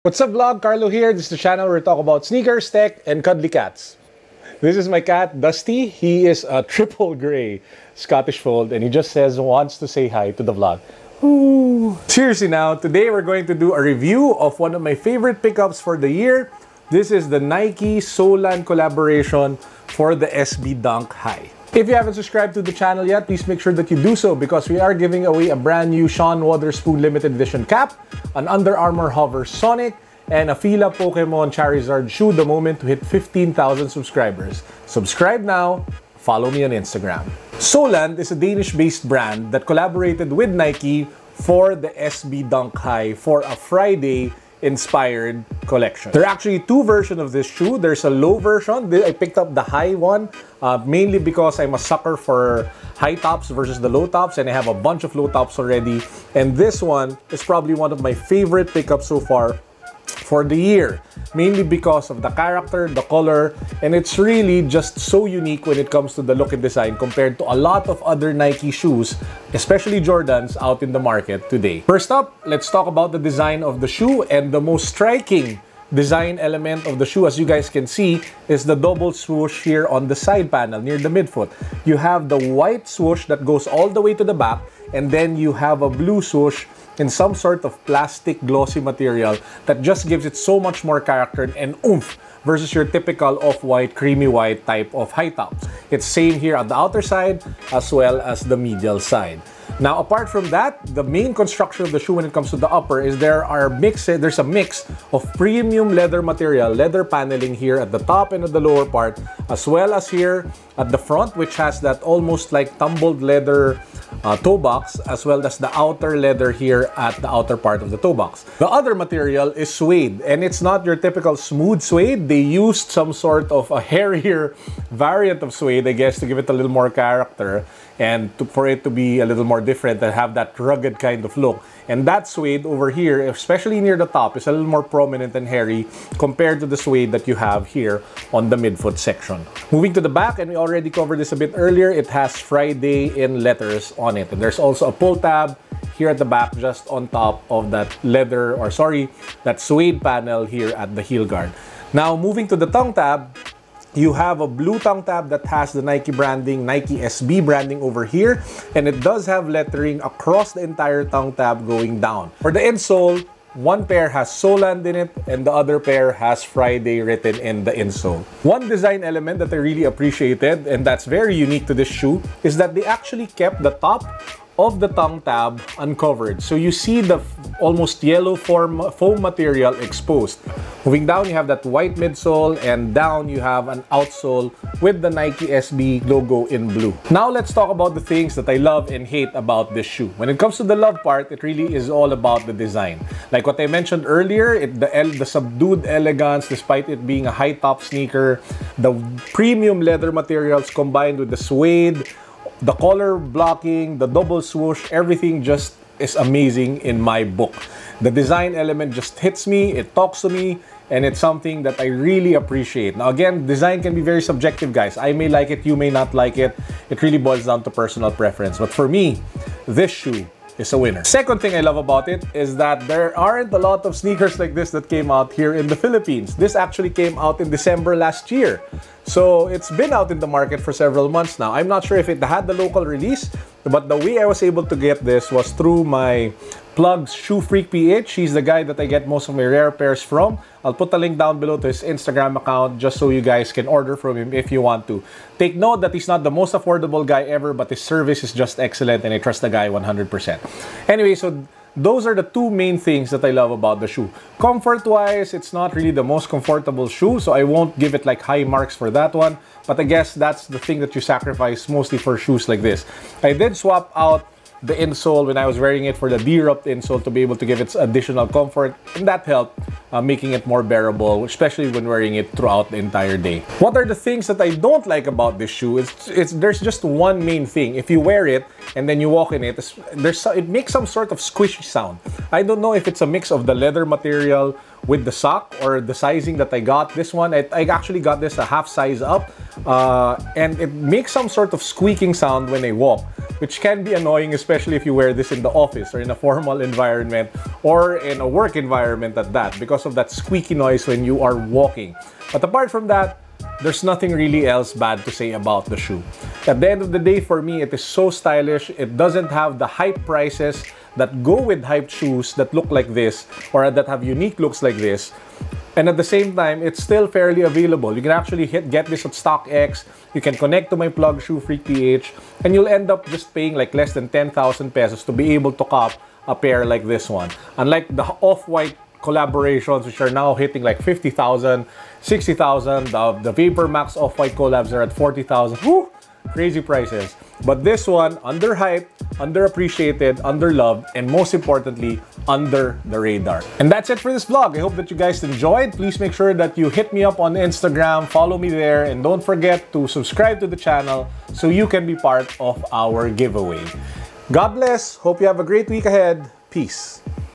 What's up vlog? Carlo here. This is the channel where we talk about sneakers, tech, and cuddly cats. This is my cat, Dusty. He is a triple gray Scottish fold and he just wants to say hi to the vlog. Ooh. Seriously now, today we're going to do a review of one of my favorite pickups for the year. This is the Nike Soulland collaboration for the SB Dunk High. If you haven't subscribed to the channel yet, please make sure that you do so because we are giving away a brand new Sean Wotherspoon limited edition cap, an Under Armour Hover Sonic, and a Fila Pokemon Charizard shoe the moment to hit 15,000 subscribers. Subscribe now, follow me on Instagram. Soulland is a Danish-based brand that collaborated with Nike for the SB Dunk High for a Friday inspired collection. There are actually two versions of this shoe. There's a low version. I picked up the high one mainly because I'm a sucker for high tops versus the low tops, and I have a bunch of low tops already. And this one is probably one of my favorite pickups so far for the year, mainly because of the character, the color, and it's really just so unique when it comes to the look and design compared to a lot of other Nike shoes, especially Jordans out in the market today. First up, let's talk about the design of the shoe, and the most striking design element of the shoe, as you guys can see, is the double swoosh here on the side panel near the midfoot. You have the white swoosh that goes all the way to the back, and then you have a blue swoosh in some sort of plastic glossy material that just gives it so much more character and oomph versus your typical off-white, creamy white type of high tops. It's same here at the outer side as well as the medial side. Now, apart from that, the main construction of the shoe when it comes to the upper is there's a mix of premium leather material, leather paneling here at the top and at the lower part, as well as here at the front, which has that almost like tumbled leather toe box, as well as the outer leather here at the outer part of the toe box. The other material is suede, and it's not your typical smooth suede. They used some sort of a hairier variant of suede, I guess, to give it a little more character and for it to be a little more different and have that rugged kind of look. And that suede over here, especially near the top, is a little more prominent and hairy compared to the suede that you have here on the midfoot section. Moving to the back, and we already covered this a bit earlier, it has Friday in letters on it. And there's also a pull tab here at the back just on top of that that suede panel here at the heel guard. Now, moving to the tongue tab, you have a blue tongue tab that has the Nike branding, Nike SB branding over here, and it does have lettering across the entire tongue tab going down. For the insole, one pair has Soulland in it and the other pair has Friday written in the insole. One design element that I really appreciated, and that's very unique to this shoe, is that they actually kept the top of the tongue tab uncovered. So you see the almost yellow foam material exposed. Moving down, you have that white midsole, and down you have an outsole with the Nike SB logo in blue. Now let's talk about the things that I love and hate about this shoe. When it comes to the love part, it really is all about the design. Like what I mentioned earlier, the subdued elegance despite it being a high top sneaker, the premium leather materials combined with the suede, the color blocking, the double swoosh, everything just is amazing in my book. The design element just hits me, it talks to me, and it's something that I really appreciate. Now again, design can be very subjective, guys. I may like it, you may not like it. It really boils down to personal preference. But for me, this shoe is a winner. Second thing I love about it is that there aren't a lot of sneakers like this that came out here in the Philippines. This actually came out in December last year. So it's been out in the market for several months now. I'm not sure if it had the local release, but the way I was able to get this was through my plugs Shoe Freak PH. He's the guy that I get most of my rare pairs from. I'll put a link down below to his Instagram account just so you guys can order from him if you want to. Take note that he's not the most affordable guy ever, but his service is just excellent and I trust the guy 100%. Anyway, so those are the two main things that I love about the shoe. Comfort-wise, it's not really the most comfortable shoe, so I won't give it like high marks for that one. But I guess that's the thing that you sacrifice mostly for shoes like this. I did swap out the insole when I was wearing it for the D-Rupt insole to be able to give it additional comfort, and that helped making it more bearable, especially when wearing it throughout the entire day. What are the things that I don't like about this shoe? There's just one main thing. If you wear it and then you walk in it, it makes some sort of squishy sound. I don't know if it's a mix of the leather material with the sock or the sizing that I got. This one, I actually got this a half size up, and it makes some sort of squeaking sound when I walk, which can be annoying, especially if you wear this in the office or in a formal environment or in a work environment at that, because of that squeaky noise when you are walking. But apart from that, there's nothing really else bad to say about the shoe. At the end of the day, for me, it is so stylish. It doesn't have the hype prices that go with hyped shoes that look like this or that have unique looks like this. And at the same time, it's still fairly available. You can actually get this at StockX. You can connect to my plug Shoe Freak PH, and you'll end up just paying like less than 10,000 pesos to be able to cop a pair like this one. Unlike the off-white collaborations, which are now hitting like 50,000, 60,000. The Vapor Max Off-White collabs are at 40,000. Woo! Crazy prices. But this one, underhyped, underappreciated, underloved, and most importantly, under the radar. And that's it for this vlog. I hope that you guys enjoyed. Please make sure that you hit me up on Instagram, follow me there, and don't forget to subscribe to the channel so you can be part of our giveaway. God bless. Hope you have a great week ahead. Peace.